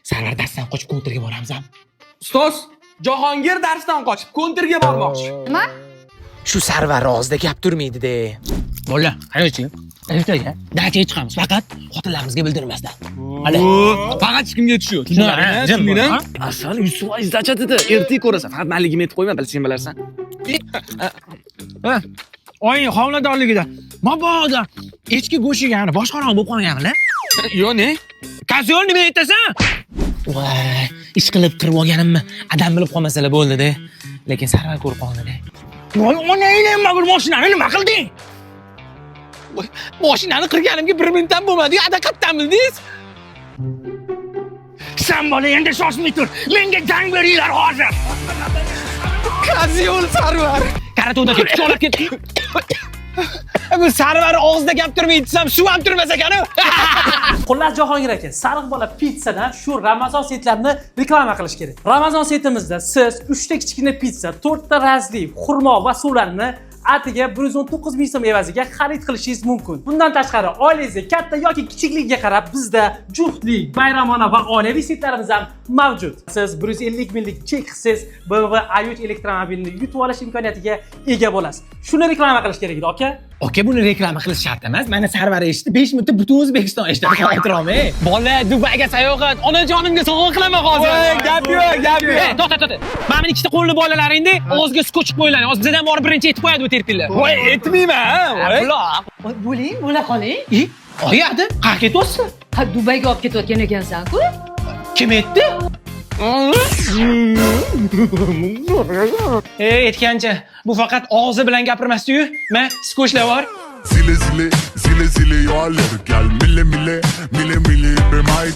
Sarvar darsdan qochib kontrga boramiz ham. Ustoz, Jahongir darsdan qochib kontrga bormoqchi. Nima? Shu Sarvar og'zida gap turmaydi-de. Bola, qanachi? Ertaga dachaga chiqamiz, faqat xotinlarimizga bildirmasdan. Hali. Faqat hech kimga tushiyor. Tushunarmi? Asal 100% dachadida. Ertaga ko'rasan. Faqat manligimni aytib qo'yma, bilsang bilarsan. Oying homiladorligida mabodo echki go'shigani boshqaroq bo'lib qolganlar. Yo ne? Kazyol nima aytasan? Voy, ish qilib qirib olganimni adam bilib qolmasalar bo'ldi-da. Lekin Sarvar ko'rib qoldi-da. Voy, onangni mag'ul mashinani nima qilding? Mashinani qirganimga 1 minutdan bo'lmadi-yu, adaqatdan bildingiz? Sen bola endi shoshmay tur. Menga jang beringlar hozir. Kazyol Sarvar. Karatoda ketib olib ketdi. Bu Sarvar og'zida gap turmaydi desam, suv ham turmas ekan-ku. Xullas Jahongir aka, sariq bola pitssadan shu Ramazon setlarini reklama qilish kerak. Ramazon setimizda siz 3 ta kichkina pitssa, 4 ta razli xurmo va suvlarni atiga 119 ming so'm evaziga xarid qilishingiz mumkin. Bundan tashqari, oilangizga katta yoki kichikligiga qarab bizda juftlik, bayramona va oilaviy setlarimiz ham mavjud. Siz 150 minglik cheksiz BMW i3 elektromobilini yutib olish imkoniyatiga ega bo'lasiz. Shuni reklama qilish kerak edi, aka. Aka, buni reklama qilish shart emas. Mana Sarvar eshitdi, 5 minutda butun O'zbekiston eshitdi. Xotirom, bola Dubayga sayohat, onajonimga sovg'a qilaman hozir. Gap yo'q, gap yo'q. To'xta. Mana bu ikkita qo'lni bolalaringni og'ziga skoch qo'yinglar. Hozir bizdan borib birinchi aytib qo'yadi bu terpillar. Voy, aytmayman, voy. Bo'ling, bo'la qoling. Oyadi, qayerga ketyapsiz? Ha, Dubayga olib ketayotgan ekansan-ku. Kim aytdi? Aytgancha, bu faqat og'zi bilan gapirmasdi-yu. Ma, skochlar bor. Zile zile, zile zile yo alır gel mille mille, mille mille be may